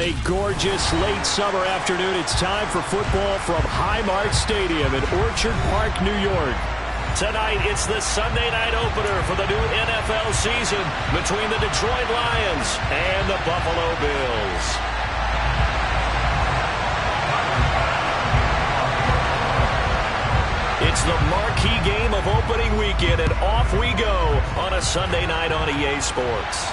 A gorgeous late summer afternoon. It's time for football from Highmark Stadium in Orchard Park, New York. Tonight, it's the Sunday night opener for the new NFL season between the Detroit Lions and the Buffalo Bills. It's the marquee game of opening weekend, and off we go on a Sunday night on EA Sports.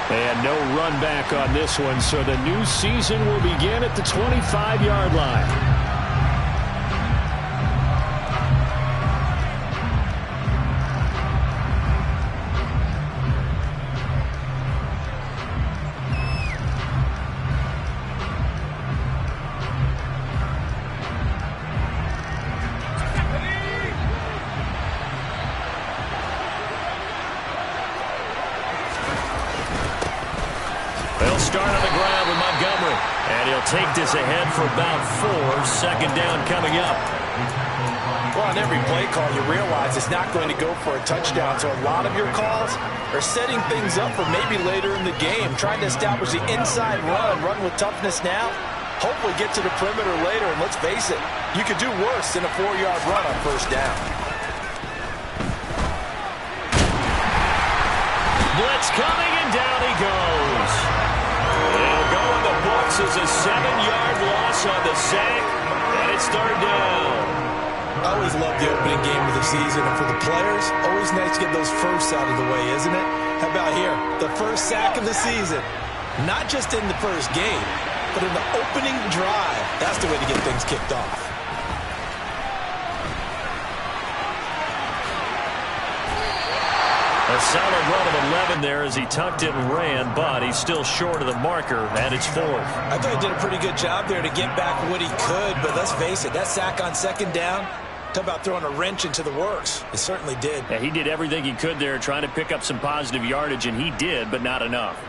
And no run back on this one, so the new season will begin at the 25-yard line. They'll start on the ground with Montgomery. And he'll take this ahead for about 4. Second down coming up. Well, on every play call, you realize it's not going to go for a touchdown. So a lot of your calls are setting things up for maybe later in the game, trying to establish the inside run with toughness now. Hopefully get to the perimeter later. And let's face it, you could do worse than a 4-yard run on first down. Blitz coming, and down he goes. It'll go in the books as a 7-yard loss on the sack, and it's third down. I always love the opening game of the season, and for the players, always nice to get those firsts out of the way, isn't it? How about here? The first sack of the season. Not just in the first game, but in the opening drive. That's the way to get things kicked off. A solid run of 11 there as he tucked it and ran, but he's still short of the marker, and it's 4th. I thought he did a pretty good job there to get back what he could, but let's face it, that sack on second down, talk about throwing a wrench into the works. It certainly did. Yeah, he did everything he could there trying to pick up some positive yardage, and he did, but not enough.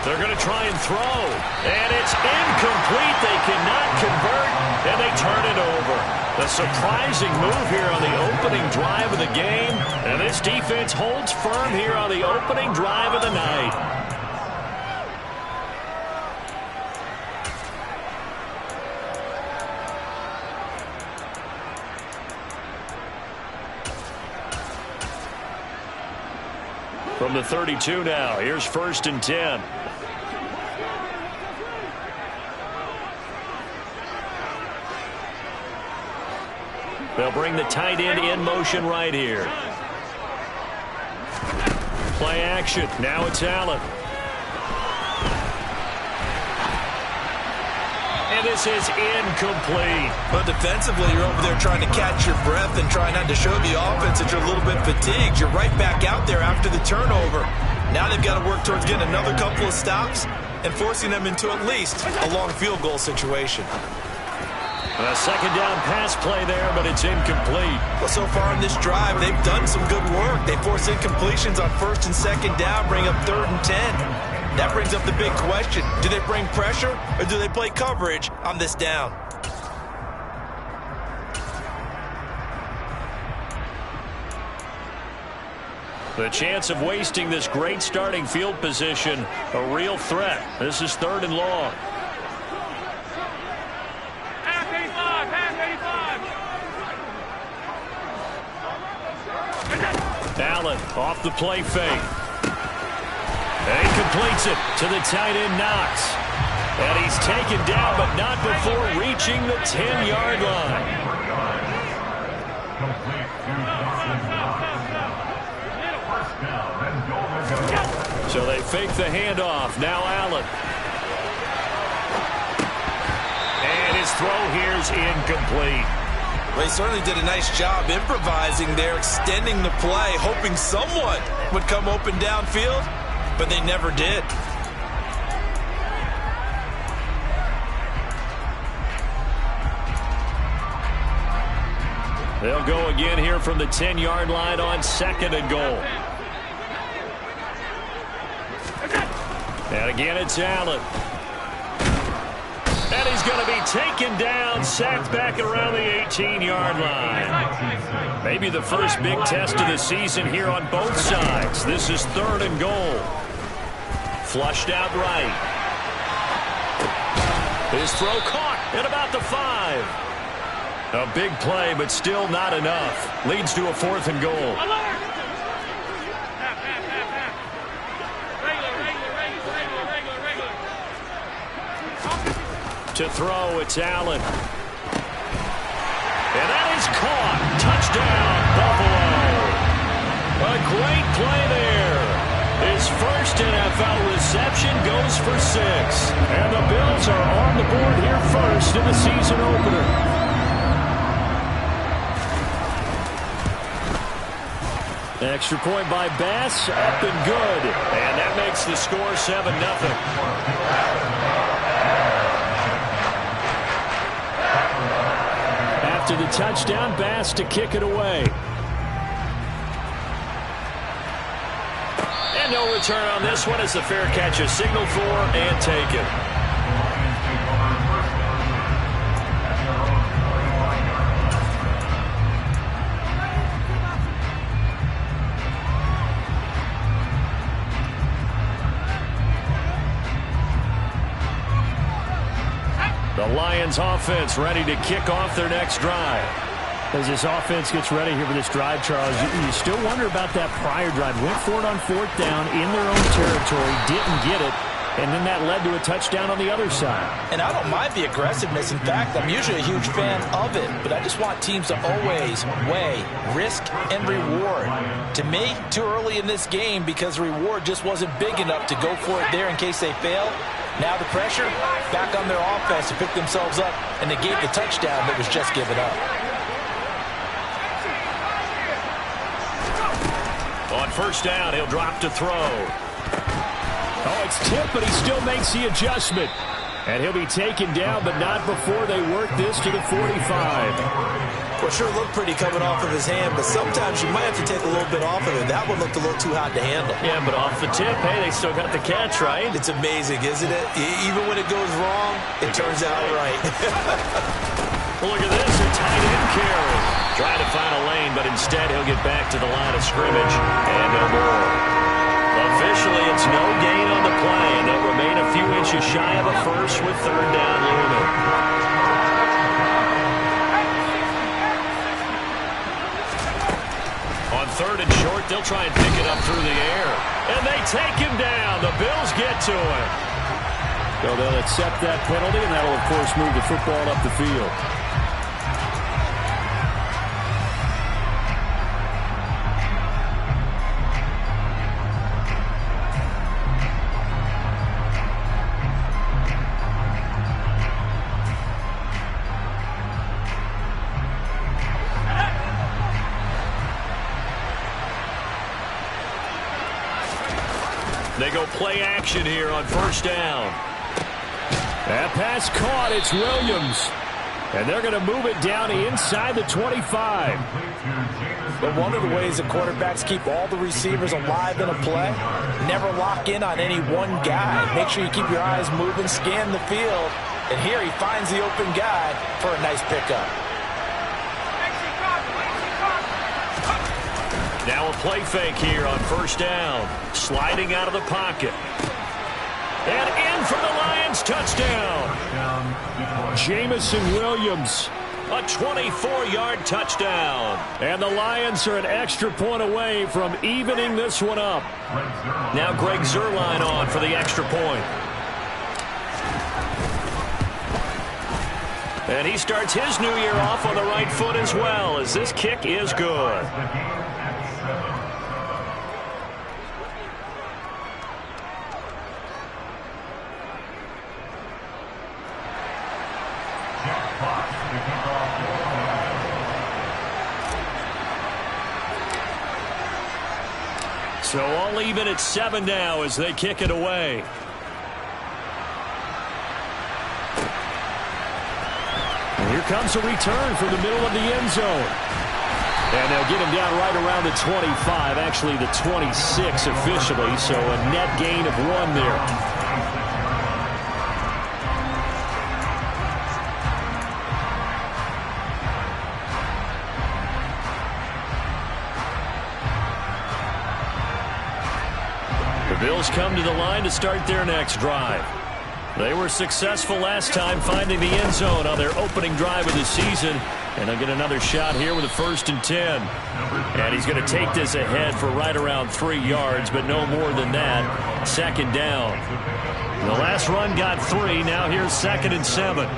They're going to try and throw, and it's incomplete. They cannot convert, and they turn it over. A surprising move here on the opening drive of the game, and this defense holds firm here on the opening drive of the night. From the 32 now, here's 1st and 10. They'll bring the tight end in motion right here. Play action. Now it's Allen. And this is incomplete. But defensively, you're over there trying to catch your breath and try not to show the offense that you're a little bit fatigued. You're right back out there after the turnover. Now they've got to work towards getting another couple of stops and forcing them into at least a long field goal situation. A second down pass play there, but it's incomplete. Well, so far in this drive, they've done some good work. They force incompletions on 1st and 2nd down, bring up 3rd and 10. That brings up the big question. Do they bring pressure or do they play coverage on this down? The chance of wasting this great starting field position, a real threat. This is 3rd and long. Allen off the play fake. And he completes it to the tight end Knox. And he's taken down, but not before reaching the 10-yard line. So they fake the handoff. Now Allen. And his throw here is incomplete. Well, he certainly did a nice job improvising there, extending the play, hoping someone would come open downfield, but they never did. They'll go again here from the 10-yard line on 2nd and goal. And again, it's Allen. And he's going to be taken down, sacked back around the 18-yard line. Maybe the first big test of the season here on both sides. This is 3rd and goal. Flushed out right. His throw caught at about the 5. A big play, but still not enough. Leads to a 4th and goal. To throw, it's Allen. And that is caught. Touchdown, Buffalo. A great play there. His first NFL reception goes for 6. And the Bills are on the board here first in the season opener. Extra point by Bass, up and good. And that makes the score 7-0. To the touchdown, Bass to kick it away. And no return on this one as the fair catch is signaled for and taken. The Lions offense ready to kick off their next drive. As this offense gets ready here for this drive, Charles, you still wonder about that prior drive. Went for it on 4th down in their own territory, didn't get it, and then that led to a touchdown on the other side. And I don't mind the aggressiveness. In fact, I'm usually a huge fan of it, but I just want teams to always weigh risk and reward. To me, too early in this game because the reward just wasn't big enough to go for it there in case they fail. Now the pressure back on their offense to pick themselves up and negate the touchdown that was just given up. On 1st down, he'll drop to throw. Oh, it's tipped, but he still makes the adjustment. And he'll be taken down, but not before they work this to the 45. Well, sure looked pretty coming off of his hand, but sometimes you might have to take a little bit off of it. That one looked a little too hot to handle. Yeah, but off the tip, hey, they still got the catch, right? It's amazing, isn't it? Even when it goes wrong, it turns out right. Well, look at this, a tight end carry. Trying to find a lane, but instead he'll get back to the line of scrimmage and no more. Officially, it's no gain on the play, and they'll remain a few inches shy of a first with 3rd down looming. On 3rd and short, they'll try and pick it up through the air. And they take him down. The Bills get to him. So they'll accept that penalty, and that'll, of course, move the football up the field. They go play action here on 1st down. That pass caught. It's Williams. And they're going to move it down inside the 25. But one of the ways that quarterbacks keep all the receivers alive in a play, never lock in on any one guy. Make sure you keep your eyes moving, scan the field. And here he finds the open guy for a nice pickup. Now a play fake here on 1st down. Sliding out of the pocket. And in for the Lions, touchdown. Jamison Williams, a 24-yard touchdown. And the Lions are an extra point away from evening this one up. Now Greg Zuerlein on for the extra point. And he starts his new year off on the right foot as well, as this kick is good. So all even at 7 now as they kick it away. And here comes a return from the middle of the end zone. And they'll get him down right around the 25, actually the 26 officially, so a net gain of 1 there. Bills come to the line to start their next drive. They were successful last time finding the end zone on their opening drive of the season. And they'll get another shot here with a 1st and 10. And he's going to take this ahead for right around 3 yards, but no more than that. 2nd down. The last run got 3. Now here's 2nd and 7.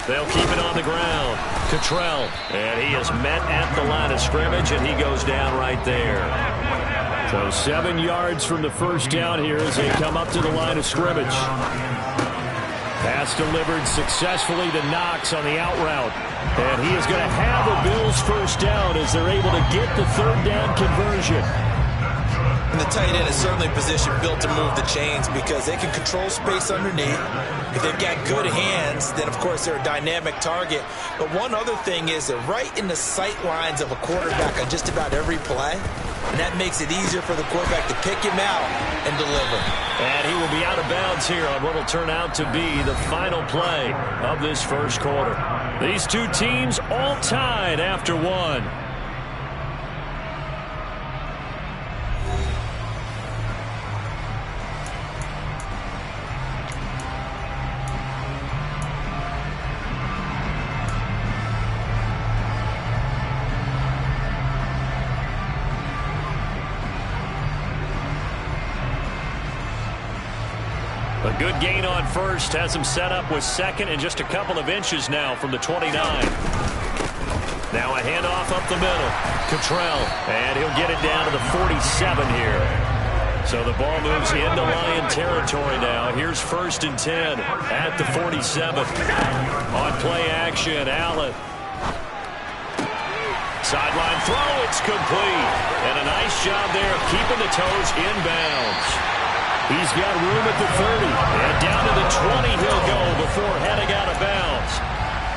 They'll keep it on the ground. Cottrell. And he is met at the line of scrimmage, and he goes down right there. So 7 yards from the first down here as they come up to the line of scrimmage. Pass delivered successfully to Knox on the out route. And he is going to have the Bills first down as they're able to get the 3rd down conversion. And the tight end is certainly a position built to move the chains because they can control space underneath. If they've got good hands, then of course they're a dynamic target. But one other thing is they're right in the sight lines of a quarterback on just about every play. And that makes it easier for the quarterback to pick him out and deliver. And he will be out of bounds here on what will turn out to be the final play of this first quarter. These two teams all tied after 1. A good gain on first has him set up with 2nd and just a couple of inches now from the 29. Now a handoff up the middle. Cottrell, and he'll get it down to the 47 here. So the ball moves into Lion territory now. Here's 1st and 10 at the 47. On play action, Allen. Sideline throw, it's complete. And a nice job there of keeping the toes inbounds. He's got room at the 30, and down to the 20 he'll go before heading out of bounds.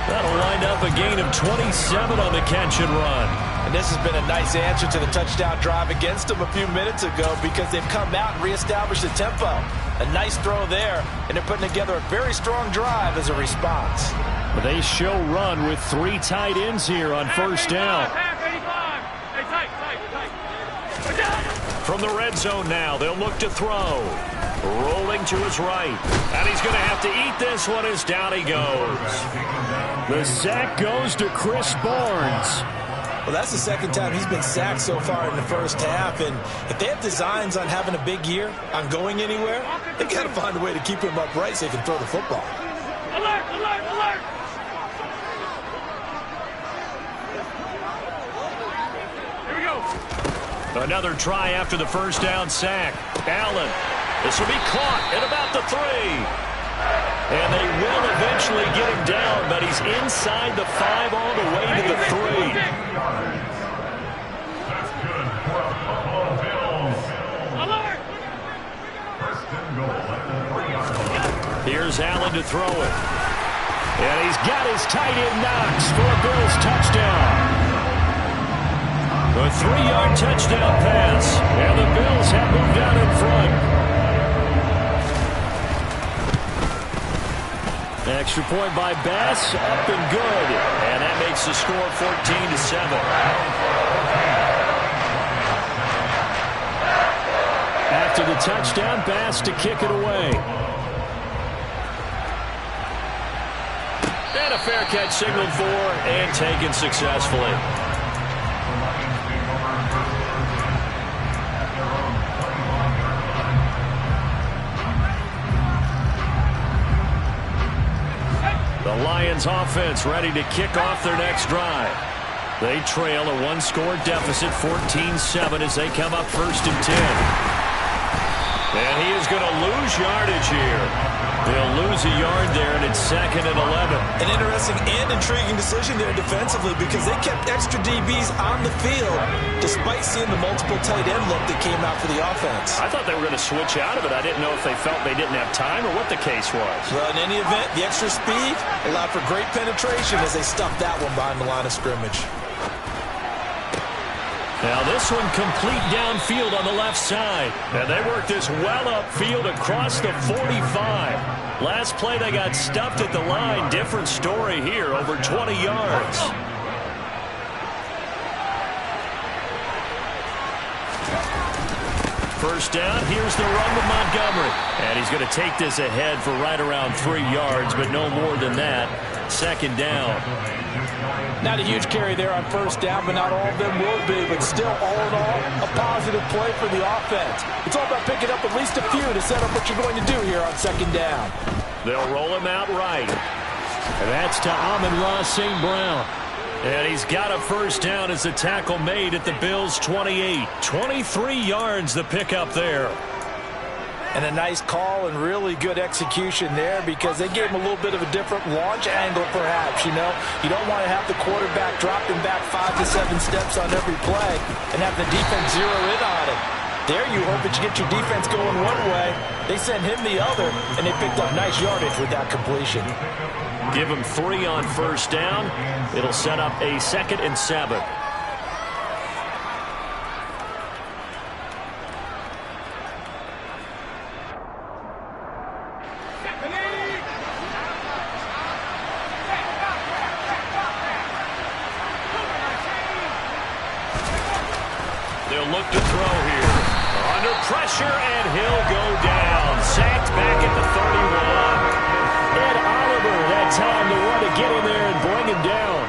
That'll wind up a gain of 27 on the catch and run. And this has been a nice answer to the touchdown drive against them a few minutes ago because they've come out and reestablished the tempo. A nice throw there, and they're putting together a very strong drive as a response. They show run with 3 tight ends here on first down. From the red zone now, they'll look to throw. Rolling to his right. And he's going to have to eat this one as down he goes. The sack goes to Chris Barnes. Well, that's the 2nd time he's been sacked so far in the first half. And if they have designs on having a big year, on going anywhere, they've got to find a way to keep him upright so he can throw the football. Alert, alert, alert! Here we go. Another try after the first down sack. Allen. This will be caught at about the 3. And they will eventually get him down, but he's inside the 5 all the way to the 3. That's good for the Buffalo Bills. Alert! Here's Allen to throw it. And he's got his tight end Knox for a Bills touchdown. A 3-yard touchdown pass, and the Bills have moved out in front. Extra point by Bass, up and good. And that makes the score 14-7. After the touchdown, Bass to kick it away. And a fair catch signaled for and taken successfully. The Lions offense ready to kick off their next drive. They trail a 1-score deficit, 14-7 as they come up 1st and 10. And he is going to lose yardage here. They'll lose a yard there, and it's 2nd and 11. An interesting and intriguing decision there defensively because they kept extra DBs on the field despite seeing the multiple tight end look that came out for the offense. I thought they were going to switch out of it. I didn't know if they felt they didn't have time or what the case was. Well, in any event, the extra speed allowed for great penetration as they stuffed that one behind the line of scrimmage. Now this one complete downfield on the left side. And they work this well upfield across the 45. Last play they got stuffed at the line. Different story here, over 20 yards. First down, here's the run with Montgomery. And he's going to take this ahead for right around 3 yards, but no more than that. Second down. Not a huge carry there on first down, but not all of them will be. But still, all in all, a positive play for the offense. It's all about picking up at least a few to set up what you're going to do here on second down. They'll roll him out right. And that's to Amon-Ra St. Brown. And he's got a first down as the tackle made at the Bills' 28. 23 yards the pickup there. And a nice call and really good execution there because they gave him a little bit of a different launch angle perhaps, you know. You don't want to have the quarterback dropping back 5 to 7 steps on every play and have the defense zero in on it. There you hope that you get your defense going one way. They sent him the other, and they picked up nice yardage with that completion. Give him 3 on first down. It'll set up a 2nd and 7. They'll look to throw here. Under pressure, and he'll go down. Sacked back at the 31. Ed Oliver, that time to want to get in there and bring him down.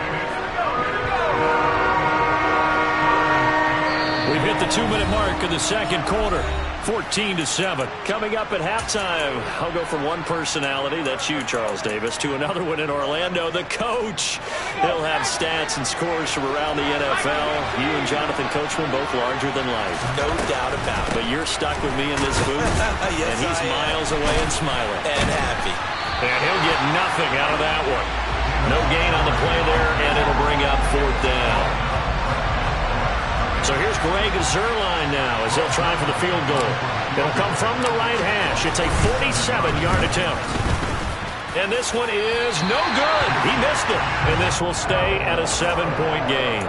We've hit the 2-minute mark of the second quarter. 14-7. Coming up at halftime, I'll go from one personality, that's you, Charles Davis, to another one in Orlando, the coach. He'll have stats and scores from around the NFL. You and Jonathan Coachman both larger than life. No doubt about it. But you're stuck with me in this booth, Yes, and he's miles away and smiling. And happy. And he'll get nothing out of that one. No gain on the play there, and it'll bring up 4th down. So here's Greg Zuerlein now as he'll try for the field goal. It'll come from the right hash. It's a 47-yard attempt. And this one is no good. He missed it. And this will stay at a 7-point game.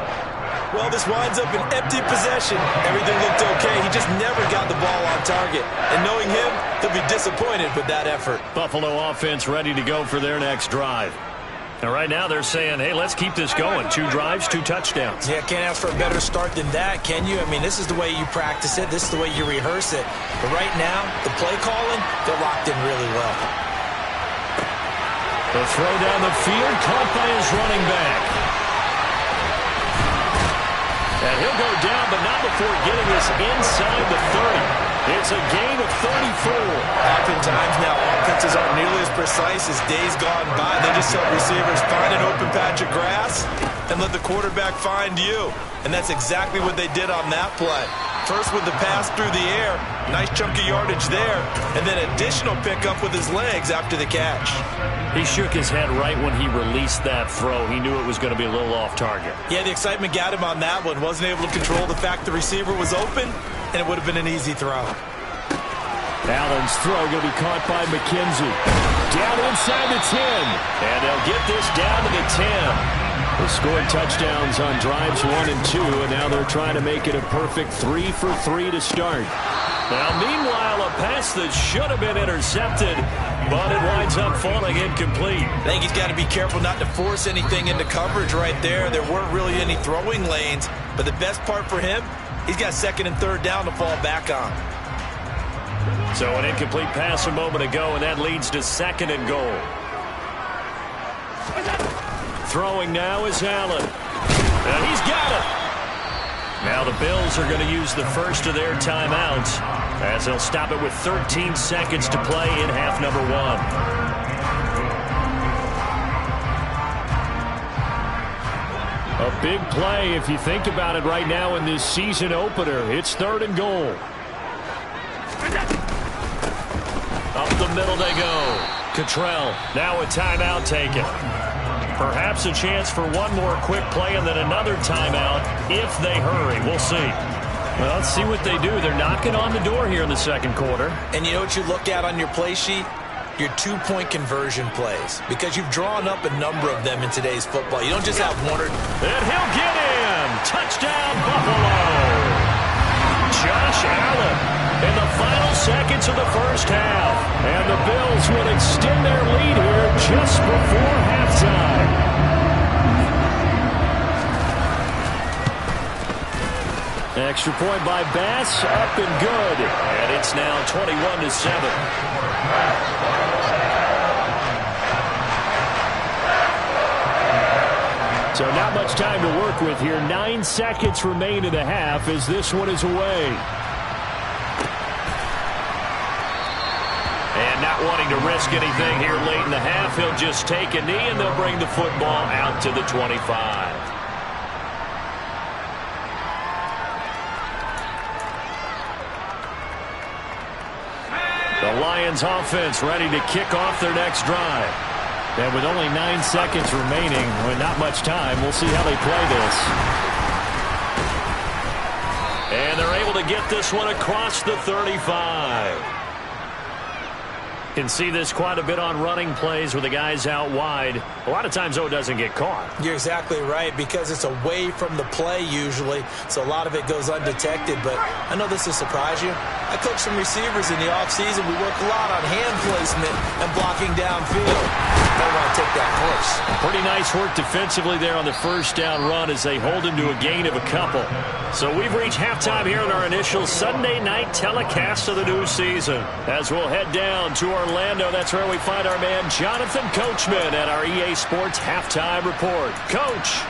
Well, this winds up an empty possession. Everything looked okay. He just never got the ball on target. And knowing him, he'll be disappointed with that effort. Buffalo offense ready to go for their next drive. And right now they're saying, hey, let's keep this going. 2 drives, 2 touchdowns. Yeah, can't ask for a better start than that, can you? I mean, this is the way you practice it. This is the way you rehearse it. But right now, the play calling, they're locked in really well. The throw down the field, caught by his running back. And he'll go down, but not before getting this inside the 30. It's a gain of 34. Oftentimes now, offenses aren't nearly as precise as days gone by. They just help receivers find an open patch of grass and let the quarterback find you. And that's exactly what they did on that play. First with the pass through the air, nice chunk of yardage there, and then additional pickup with his legs after the catch. He shook his head right when he released that throw. He knew it was going to be a little off target. Yeah, the excitement got him on that one. Wasn't able to control the fact the receiver was open, and it would have been an easy throw. Allen's throw going to be caught by McKenzie. Down inside the 10. And they'll get this down to the 10. They scored touchdowns on drives 1 and 2, and now they're trying to make it a perfect 3 for 3 to start. Now, meanwhile, a pass that should have been intercepted, but it winds up falling incomplete. I think he's got to be careful not to force anything into coverage right there. There weren't really any throwing lanes, but the best part for him, he's got 2nd and 3rd down to fall back on. So an incomplete pass a moment ago, and that leads to 2nd and goal. Throwing now is Allen. And he's got it. Now the Bills are going to use the first of their timeouts as they'll stop it with 13 seconds to play in half number 1. A big play if you think about it right now in this season opener. It's 3rd and goal. Up the middle they go. Cottrell now a timeout taken. Perhaps a chance for one more quick play and then another timeout if they hurry. We'll see. Well, let's see what they do. They're knocking on the door here in the second quarter. And you know what you look at on your play sheet? Your 2-point conversion plays. Because you've drawn up a number of them in today's football. You don't just have one or... And he'll get in. Touchdown, Buffalo. Josh Allen in the final seconds of the first half. And the Bills will extend their lead here just before halftime. Extra point by Bass, up and good. And it's now 21-7. So not much time to work with here. 9 seconds remain in the half as this one is away. And not wanting to risk anything here late in the half, he'll just take a knee and they'll bring the football out to the 25. The Lions offense ready to kick off their next drive. And with only 9 seconds remaining, with not much time, we'll see how they play this. And they're able to get this one across the 35. Can see this quite a bit on running plays with the guys out wide. A lot of times, though, it doesn't get caught. You're exactly right, because it's away from the play usually, so a lot of it goes undetected. But I know this will surprise you. I coach some receivers in the offseason. We work a lot on hand placement and blocking downfield. Don't want to take that course. Pretty nice work defensively there on the first down run as they hold him to a gain of a couple. So we've reached halftime here in our initial Sunday night telecast of the new season. As we'll head down to Orlando, that's where we find our man Jonathan Coachman at our EA Sports Halftime Report. Coach.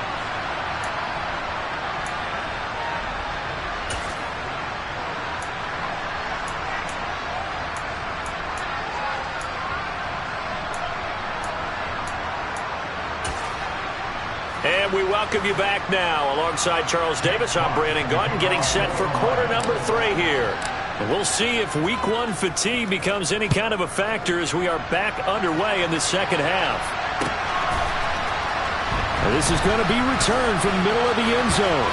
And we welcome you back now. Alongside Charles Davis, I'm Brandon Gaudin, getting set for quarter number 3 here. And we'll see if week 1 fatigue becomes any kind of a factor as we are back underway in the second half. And this is going to be returned from the middle of the end zone.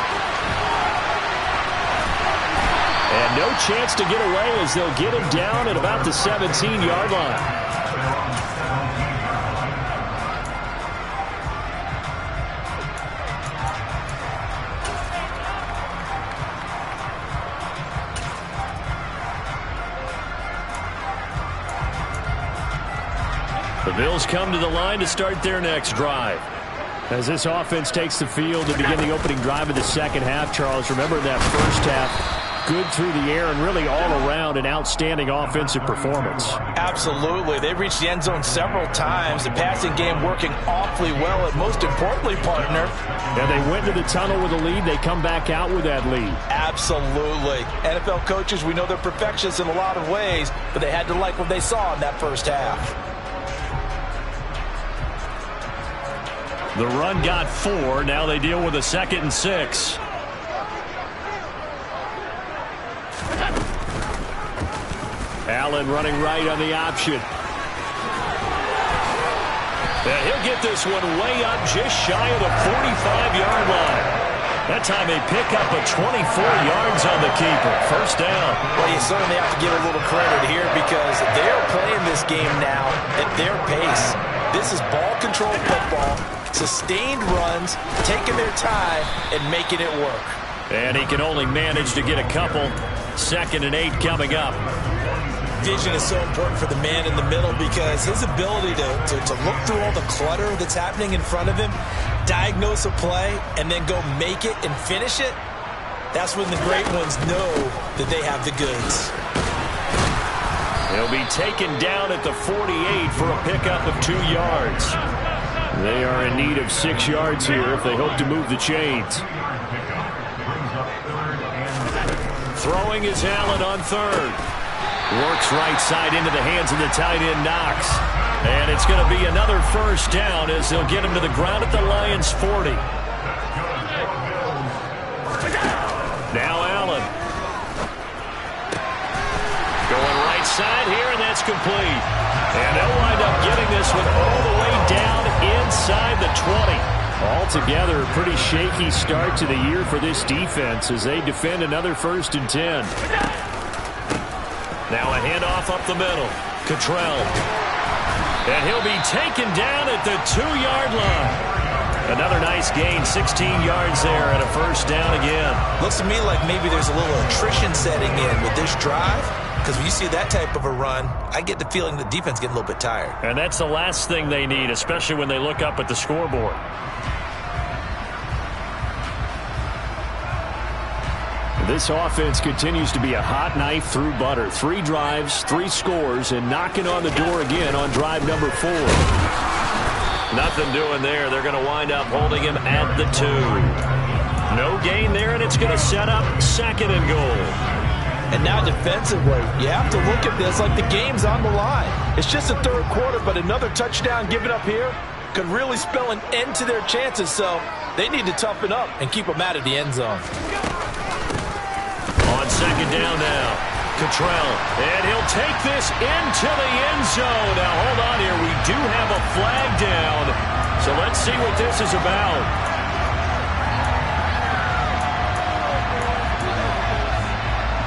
And no chance to get away as they'll get him down at about the 17-yard line. The Bills come to the line to start their next drive. As this offense takes the field to begin the opening drive of the second half, Charles, remember that first half, good through the air and really all around an outstanding offensive performance. Absolutely. They reached the end zone several times. The passing game working awfully well, and most importantly, partner. And they went into the tunnel with a lead. They come back out with that lead. Absolutely. NFL coaches, we know they're perfectionists in a lot of ways, but they had to like what they saw in that first half. The run got 4. Now they deal with a 2nd and 6. Allen running right on the option. And he'll get this one way up just shy of the 45-yard line. That time they pick up a 24 yards on the keeper. First down. Well, you certainly have to give a little credit here because they're playing this game now at their pace. This is ball control football. Sustained runs, taking their time, and making it work. And he can only manage to get a couple. 2nd and 8 coming up. Vision is so important for the man in the middle because his ability to look through all the clutter that's happening in front of him, diagnose a play, and then go make it and finish it, that's when the great ones know that they have the goods. He'll be taken down at the 48 for a pickup of 2 yards. They are in need of 6 yards here if they hope to move the chains. Throwing is Allen on 3rd. Works right side into the hands of the tight end Knox. And it's going to be another first down as they'll get him to the ground at the Lions' 40. Now Allen. Going right side here, and that's complete. And they'll wind up getting this one all the way down inside the 20. Altogether, a pretty shaky start to the year for this defense as they defend another 1st and 10. Now a handoff up the middle. Cottrell. And he'll be taken down at the 2-yard line. Another nice gain, 16 yards there and a first down again. Looks to me like maybe there's a little attrition setting in with this drive. Because when you see that type of a run, I get the feeling the defense getting a little bit tired. And that's the last thing they need, especially when they look up at the scoreboard. This offense continues to be a hot knife through butter. 3 drives, 3 scores, and knocking on the door again on drive number 4. Nothing doing there. They're going to wind up holding him at the 2. No gain there, and it's going to set up 2nd and goal. And now defensively, you have to look at this like the game's on the line. It's just the 3rd quarter, but another touchdown given up here could really spell an end to their chances, so they need to toughen up and keep them out of the end zone. On 2nd down now, Cottrell, and he'll take this into the end zone. Now, hold on here. We do have a flag down, so let's see what this is about.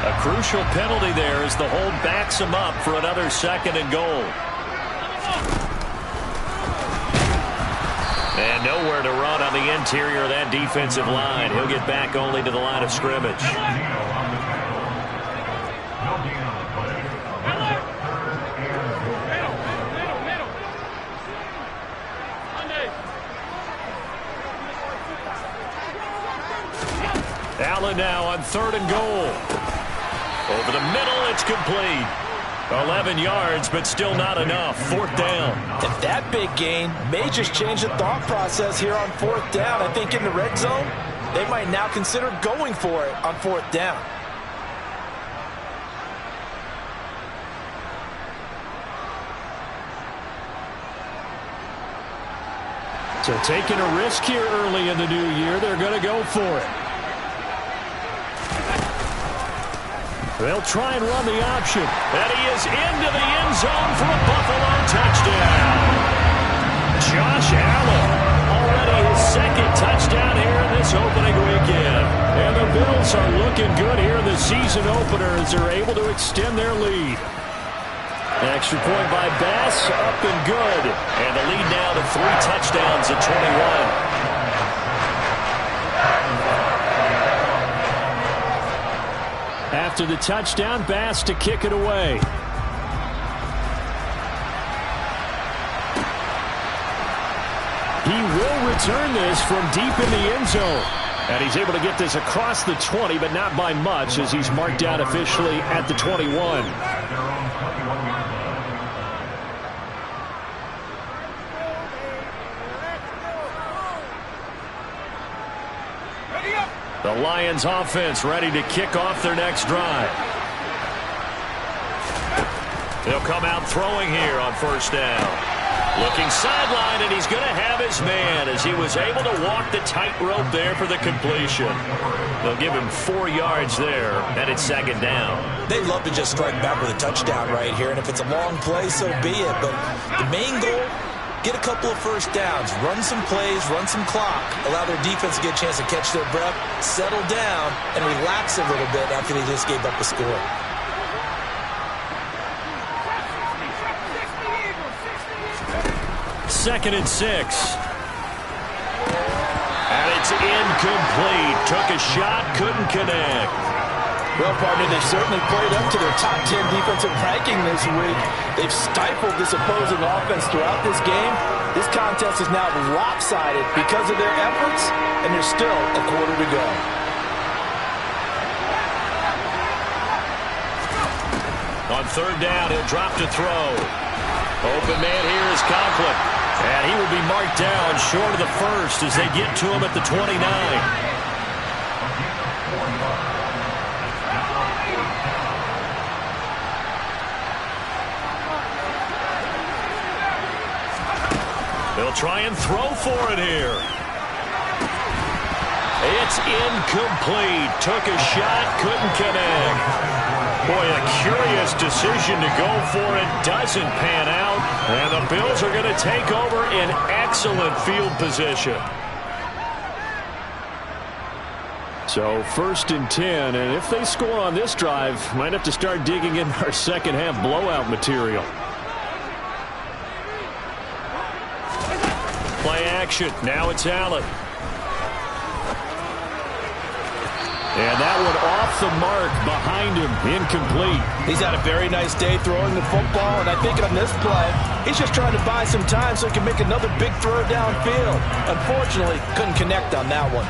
A crucial penalty there as the hold backs him up for another 2nd and goal. And nowhere to run on the interior of that defensive line. He'll get back only to the line of scrimmage. Allen now on 3rd and goal. Over the middle, it's complete. 11 yards, but still not enough. 4th down. And that big gain may just change the thought process here on 4th down. I think in the red zone, they might now consider going for it on 4th down. So taking a risk here early in the new year, they're going to go for it. They'll try and run the option. And he is into the end zone for a Buffalo touchdown. Josh Allen, already his 2nd touchdown here in this opening weekend. And the Bills are looking good here in the season opener as they're able to extend their lead. Extra point by Bass, up and good. And the lead now to 3 touchdowns at 21. After the touchdown, Bass to kick it away. He will return this from deep in the end zone. And he's able to get this across the 20, but not by much as he's marked out officially at the 21. The Lions offense ready to kick off their next drive. They'll come out throwing here on 1st down. Looking sideline, and he's going to have his man as he was able to walk the tightrope there for the completion. They'll give him 4 yards there, and it's 2nd down. They love to just strike back with a touchdown right here, and if it's a long play, so be it. But the main goal, get a couple of 1st downs, run some plays, run some clock, allow their defense to get a chance to catch their breath, settle down, and relax a little bit after they just gave up a score. Second and 6. And it's incomplete. Took a shot, couldn't connect. Well, partner, they certainly played up to their top 10 defensive ranking this week. They've stifled this opposing offense throughout this game. This contest is now lopsided because of their efforts, and there's still a quarter to go. On 3rd down, he'll drop to throw. Open man here is Conklin. And he will be marked down short of the 1st as they get to him at the 29. They'll try and throw for it here. It's incomplete. Took a shot, couldn't connect. Boy, a curious decision to go for it. Doesn't pan out. And the Bills are going to take over in excellent field position. So 1st and 10. And if they score on this drive, might have to start digging in our 2nd half blowout material. Play action. Now it's Allen. And that one off the mark behind him, incomplete. He's had a very nice day throwing the football, and I think on this play, he's just trying to buy some time so he can make another big throw downfield. Unfortunately, couldn't connect on that one.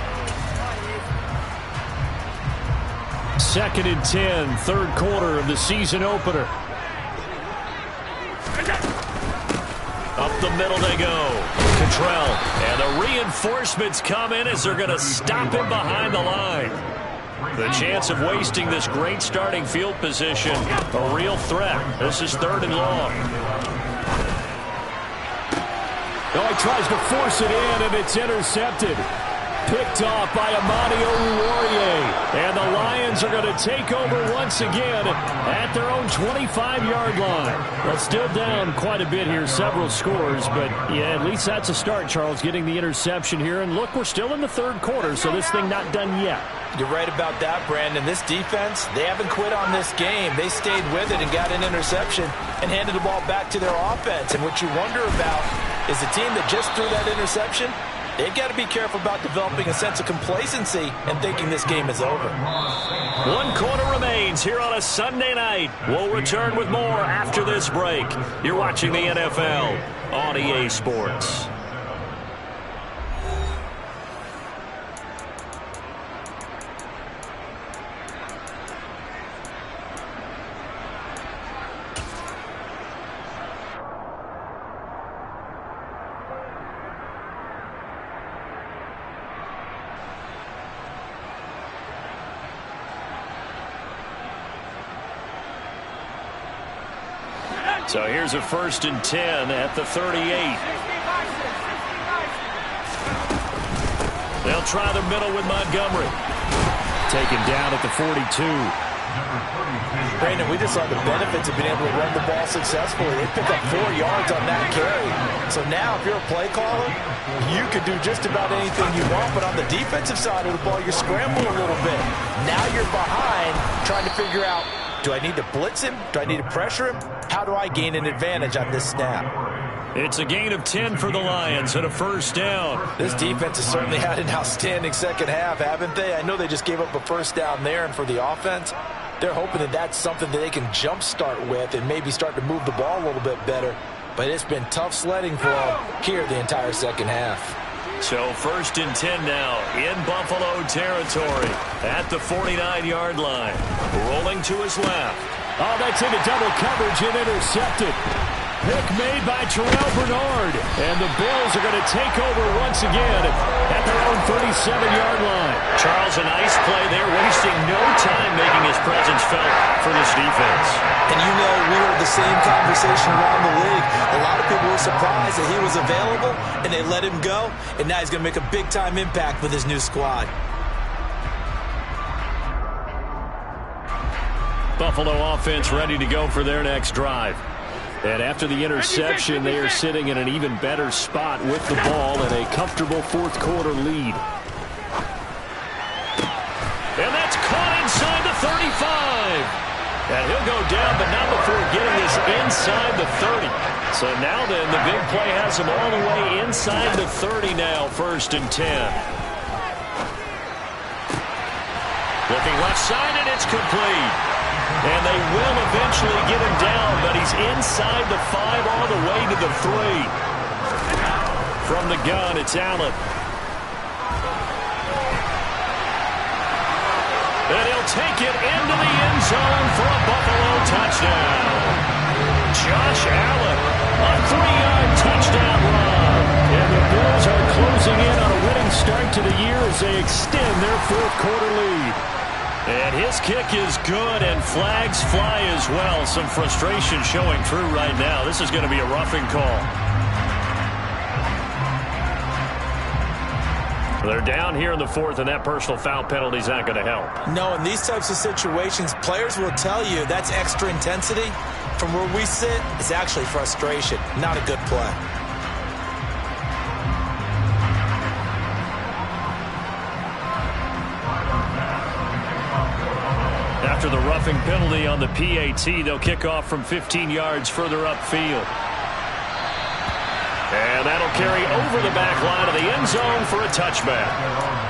2nd and 10, third quarter of the season opener. Up the middle they go. Cottrell. And the reinforcements come in as they're going to stop him behind the line. The chance of wasting this great starting field position, a real threat. This is 3rd and long. Oh, he tries to force it in, and it's intercepted. Picked off by Amani Oruwariye. And the Lions are going to take over once again at their own 25-yard line. Well, still down quite a bit here, several scores. But, yeah, at least that's a start, Charles, getting the interception here. And, look, we're still in the 3rd quarter, so this thing not done yet. You're right about that, Brandon. This defense, they haven't quit on this game. They stayed with it and got an interception and handed the ball back to their offense. And what you wonder about is the team that just threw that interception, they've got to be careful about developing a sense of complacency and thinking this game is over. 1 quarter remains here on a Sunday night. We'll return with more after this break. You're watching the NFL on EA Sports. So here's a 1st and 10 at the 38. They'll try the middle with Montgomery. Taken down at the 42. Brandon, we just saw the benefits of being able to run the ball successfully. They pick up 4 yards on that carry. So now if you're a play caller, you could do just about anything you want. But on the defensive side of the ball, you're scrambling a little bit. Now you're behind trying to figure out, do I need to blitz him? Do I need to pressure him? How do I gain an advantage on this snap? It's a gain of 10 for the Lions and a 1st down. This defense has certainly had an outstanding second half, haven't they? I know they just gave up a 1st down there, and for the offense, they're hoping that that's something that they can jumpstart with and maybe start to move the ball a little bit better. But it's been tough sledding for them here the entire second half. So 1st and 10 now in Buffalo territory at the 49-yard line. Rolling to his left. Oh, that's into double coverage and intercepted. Pick made by Terrell Bernard. And the Bills are going to take over once again at their own 37-yard line. Charles, a nice play there, wasting no time making his presence felt for this defense. And you know, we heard the same conversation around the league. A lot of people were surprised that he was available, and they let him go. And now he's going to make a big-time impact with his new squad. Buffalo offense ready to go for their next drive. And after the interception, they are sitting in an even better spot with the ball and a comfortable 4th quarter lead. And that's caught inside the 35. And he'll go down, but not before getting this inside the 30. So now then, the big play has him all the way inside the 30 now, 1st and 10. Looking left side, and it's complete. And they will eventually get him down, but he's inside the 5 all the way to the 3. From the gun, it's Allen. And he'll take it into the end zone for a Buffalo touchdown. Josh Allen, a 3-yard touchdown run. And the Bills are closing in on a winning start to the year as they extend their 4th quarter lead. And his kick is good, and flags fly as well. Some frustration showing through right now. This is going to be a roughing call. They're down here in the 4th, and that personal foul penalty is not going to help. No, in these types of situations, players will tell you that's extra intensity. From where we sit, it's actually frustration, not a good play. After the roughing penalty on the PAT, they'll kick off from 15 yards further upfield. And that'll carry over the back line of the end zone for a touchback.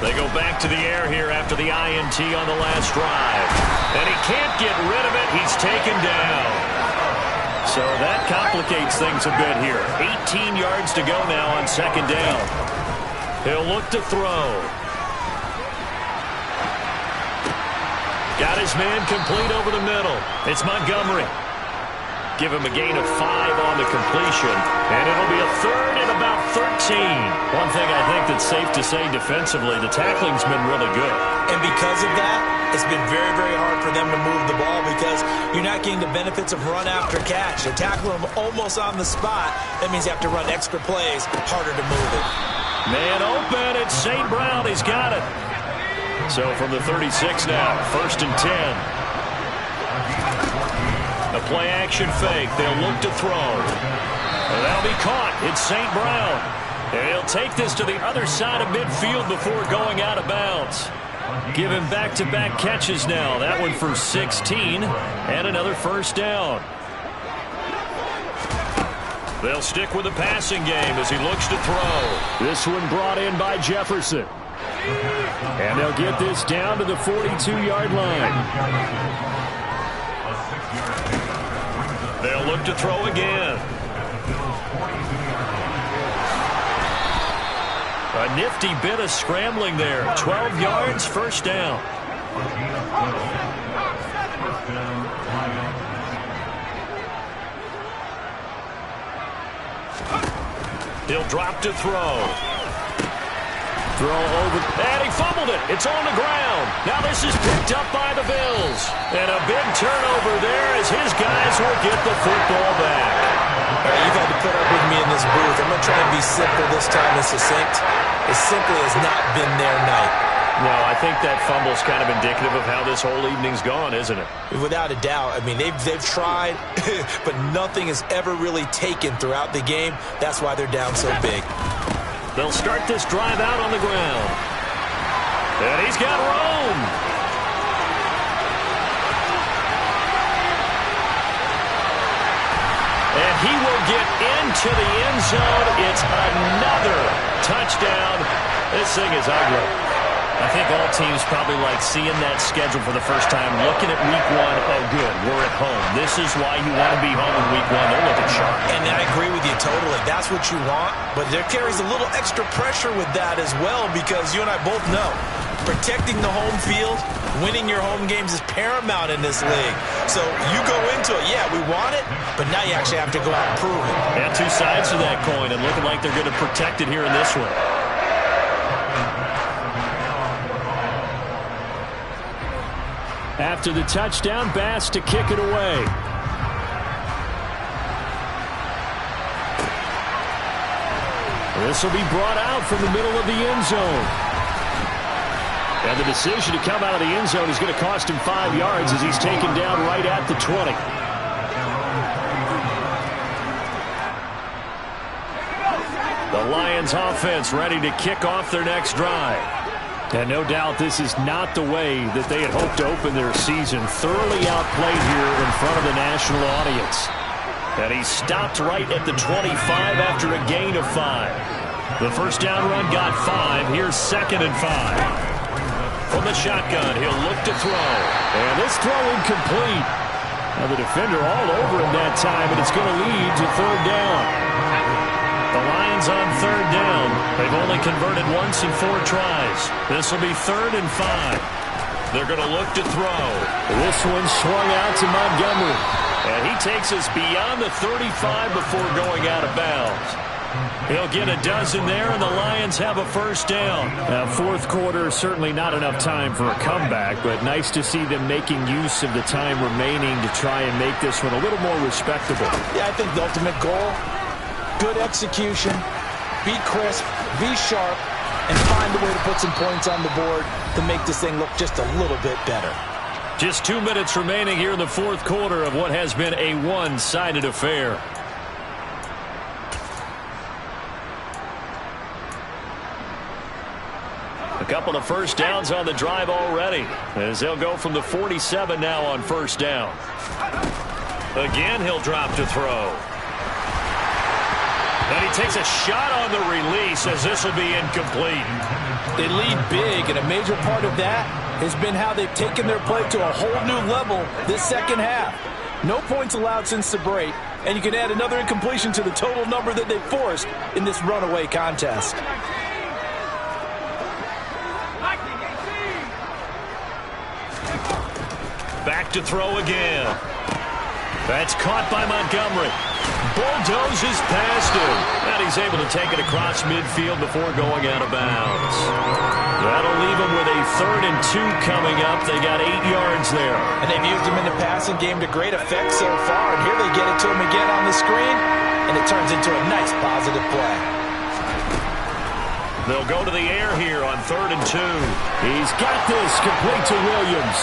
They go back to the air here after the INT on the last drive. And he can't get rid of it. He's taken down. So that complicates things a bit here. 18 yards to go now on second down. He'll look to throw. Got his man complete over the middle. It's Montgomery. Give him a gain of 5 on the completion. And it'll be a third and about 13. One thing I think that's safe to say defensively, the tackling's been really good. And because of that, it's been very, very hard for them to move the ball because you're not getting the benefits of run after catch. They're tackling them almost on the spot. That means you have to run extra plays, harder to move it. Man open, it's St. Brown. He's got it. So from the 36 now, 1st and 10. A play-action fake. They'll look to throw. And that'll be caught. It's St. Brown. And he'll take this to the other side of midfield before going out of bounds. Give him back-to-back catches now. That one for 16 and another first down. They'll stick with the passing game as he looks to throw. This one brought in by Jefferson. And they'll get this down to the 42-yard line. They'll look to throw again. A nifty bit of scrambling there. 12 yards, first down. He'll drop to throw. Throw over, and he fumbled it. It's on the ground. Now this is picked up by the Bills. And a big turnover there as his guys will get the football back. All right, you've had to put up with me in this booth. I'm going to try and be simple this time and succinct. It simply has not been their night. No, I think that fumble's kind of indicative of how this whole evening's gone, isn't it? Without a doubt. I mean, they've tried, but nothing has ever really taken throughout the game. That's why they're down so big. They'll start this drive out on the ground. And he's got room. And he will get into the end zone. It's another touchdown. This thing is ugly. I think all teams probably like seeing that schedule for the first time, looking at week 1. Oh, good, we're at home. This is why you want to be home in week 1. They're looking sharp. And I agree with you totally. That's what you want. But there carries a little extra pressure with that as well because you and I both know protecting the home field, winning your home games is paramount in this league. So you go into it, yeah, we want it, but now you actually have to go out and prove it. Yeah, two sides to that coin and looking like they're going to protect it here in this one. After the touchdown, Bass to kick it away. This will be brought out from the middle of the end zone. And the decision to come out of the end zone is going to cost him 5 yards as he's taken down right at the 20. The Lions offense ready to kick off their next drive. And no doubt this is not the way that they had hoped to open their season. Thoroughly outplayed here in front of the national audience. And he stopped right at the 25 after a gain of 5. The first down run got 5. Here's 2nd and 5. From the shotgun, he'll look to throw. And this throw incomplete. Now the defender all over him that time, and it's going to lead to 3rd down. The Lions on 3rd down. They've only converted once in 4 tries. This will be 3rd and 5. They're going to look to throw. This one swung out to Montgomery. And he takes us beyond the 35 before going out of bounds. He'll get a dozen there, and the Lions have a first down. Now, 4th quarter, certainly not enough time for a comeback, but nice to see them making use of the time remaining to try and make this one a little more respectable. Yeah, I think the ultimate goal, good execution, be crisp, be sharp, and find a way to put some points on the board to make this thing look just a little bit better. Just 2 minutes remaining here in the 4th quarter of what has been a one-sided affair. A couple of first downs on the drive already, as they'll go from the 47 now on first down. Again, he'll drop to throw. And he takes a shot on the release as this will be incomplete. They lead big, and a major part of that has been how they've taken their play to a whole new level this second half. No points allowed since the break, and you can add another incompletion to the total number that they forced in this runaway contest. Back to throw again. That's caught by Montgomery. Bulldozes past him. And he's able to take it across midfield before going out of bounds. That'll leave him with a 3rd and 2 coming up. They got 8 yards there. And they've used him in the passing game to great effect so far. And here they get it to him again on the screen. And it turns into a nice positive play. They'll go to the air here on 3rd and 2. He's got this complete to Williams.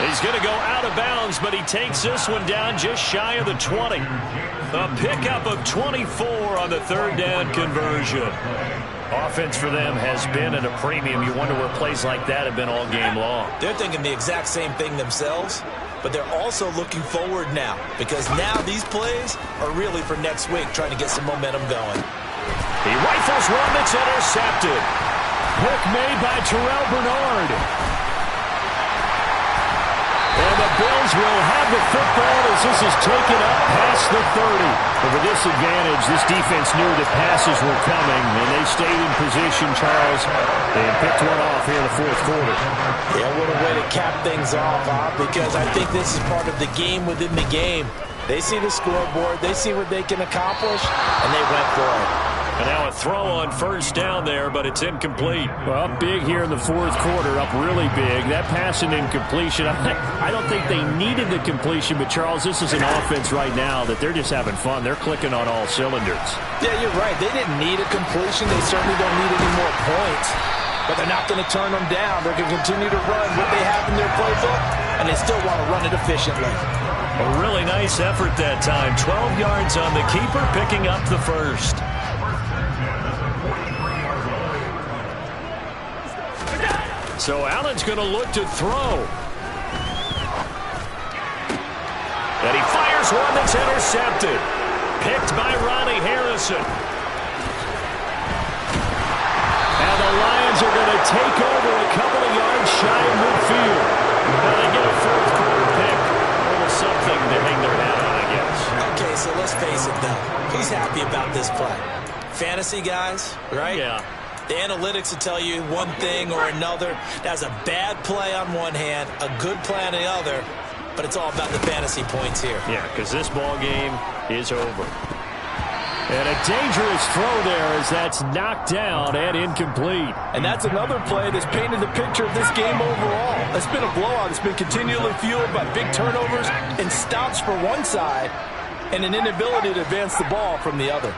He's going to go out of bounds, but he takes this one down just shy of the 20. A pickup of 24 on the 3rd down conversion. Offense for them has been at a premium. You wonder where plays like that have been all game long. They're thinking the exact same thing themselves, but they're also looking forward now because now these plays are really for next week, trying to get some momentum going. He rifles one that's intercepted. Pick made by Terrell Bernard. And the Bills will have the football as this is taken up past the 30. But with this advantage, this defense knew that passes were coming, and they stayed in position, Charles, and picked one off here in the 4th quarter. Yeah, what a way to cap things off, because I think this is part of the game within the game. They see the scoreboard, they see what they can accomplish, and they went for it. And now a throw on 1st down there, but it's incomplete. Well, big here in the 4th quarter, up really big. That pass and incompletion, I don't think they needed the completion, but Charles, this is an offense right now that they're just having fun. They're clicking on all cylinders. Yeah, you're right. They didn't need a completion. They certainly don't need any more points. But they're not going to turn them down. They're going to continue to run what they have in their playbook, and they still want to run it efficiently. A really nice effort that time. 12 yards on the keeper, picking up the 1st. So Allen's going to look to throw. And he fires one that's intercepted. Picked by Ronnie Harrison. And the Lions are going to take over a couple of yards shy of midfield. Now they get a 4th quarter pick. A little something to hang their hat on, I guess. Okay, so let's face it, though. Who's happy about this play? Fantasy guys, right? Yeah. The analytics will tell you one thing or another. That's a bad play on one hand, a good play on the other, but it's all about the fantasy points here. Yeah, because this ball game is over. And a dangerous throw there as that's knocked down and incomplete. And that's another play that's painted the picture of this game overall. It's been a blowout. It's been continually fueled by big turnovers and stops for one side and an inability to advance the ball from the other.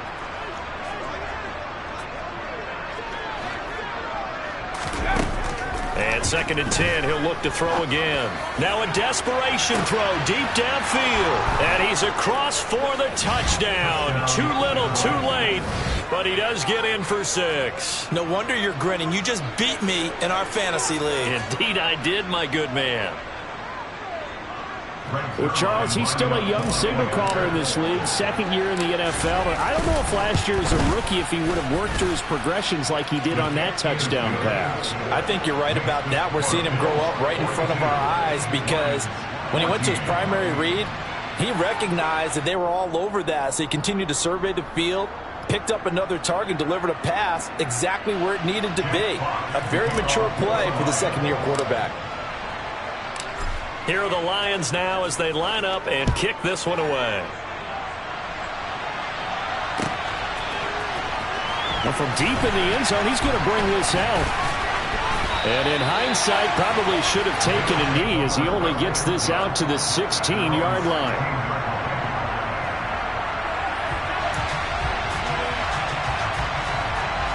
And 2nd and 10, he'll look to throw again. Now a desperation throw deep downfield. And he's across for the touchdown. Too little, too late. But he does get in for 6. No wonder you're grinning. You just beat me in our fantasy league. Indeed I did, my good man. Well, Charles, he's still a young signal caller in this league, 2nd year in the NFL. I don't know if last year as a rookie if he would have worked through his progressions like he did on that touchdown pass. I think you're right about that. We're seeing him grow up right in front of our eyes because when he went to his primary read, he recognized that they were all over that, so he continued to survey the field, picked up another target, delivered a pass exactly where it needed to be. A very mature play for the 2nd-year quarterback. Here are the Lions now as they line up and kick this one away. Now from deep in the end zone, he's going to bring this out. And in hindsight, probably should have taken a knee as he only gets this out to the 16-yard line.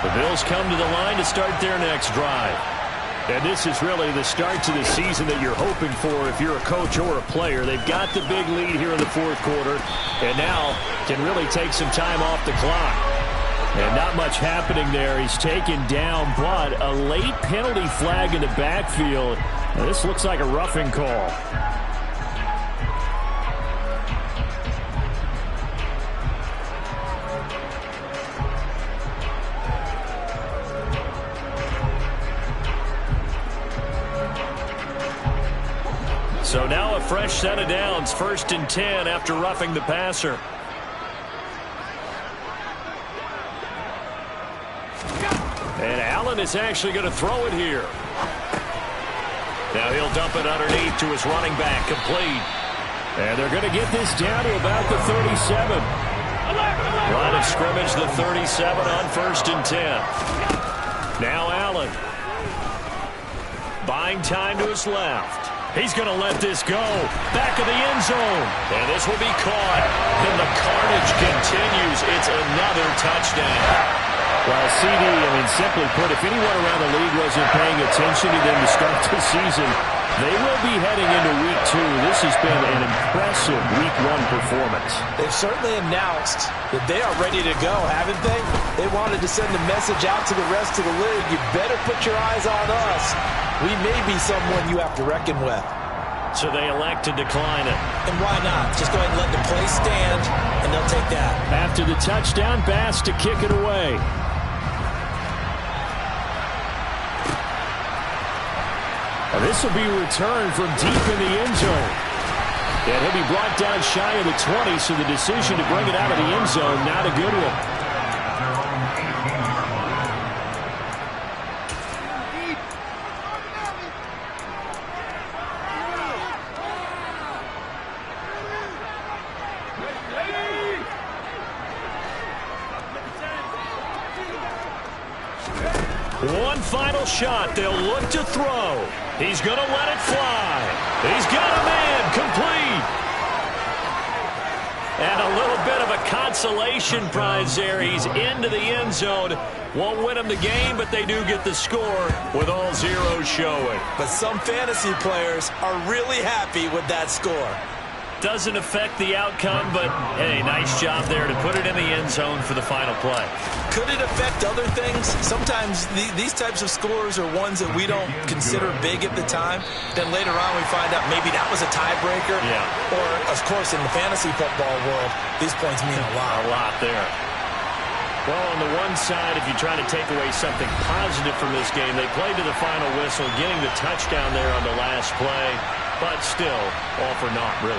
The Bills come to the line to start their next drive. And this is really the start to the season that you're hoping for if you're a coach or a player. They've got the big lead here in the 4th quarter, and now can really take some time off the clock. And not much happening there. He's taken down, but a late penalty flag in the backfield. Now, this looks like a roughing call. So now a fresh set of downs, 1st and 10 after roughing the passer. And Allen is actually going to throw it here. Now he'll dump it underneath to his running back, complete. And they're going to get this down to about the 37. Line of scrimmage, the 37 on 1st and 10. Now Allen. Buying time to his left. He's going to let this go. Back of the end zone. And this will be caught. Then the carnage continues. It's another touchdown. Well, CD, simply put, if anyone around the league wasn't paying attention to them to start the season, they will be heading into Week 2. This has been an impressive Week 1 performance. They've certainly announced that they are ready to go, haven't they? They wanted to send a message out to the rest of the league. You better put your eyes on us. We may be someone you have to reckon with. So they elect to decline it. And why not? Just go ahead and let the play stand, and they'll take that. After the touchdown, Bass to kick it away. And this will be returned from deep in the end zone. And he'll be brought down shy of the 20, so the decision to bring it out of the end zone, not a good one. One final shot. They'll look to throw. He's going to let it fly. He's got a man complete. And a little bit of a consolation prize there. He's into the end zone. Won't win them the game, but they do get the score with all zeros showing. But some fantasy players are really happy with that score. Doesn't affect the outcome, but, hey, nice job there to put it in the end zone for the final play. Could it affect other things? Sometimes these types of scores are ones that we don't consider big at the time. Then later on we find out maybe that was a tiebreaker. Yeah. Or, of course, in the fantasy football world, these points mean a lot. A lot there. Well, on the one side, if you try to take away something positive from this game, they played to the final whistle, getting the touchdown there on the last play. But still, all for naught, really.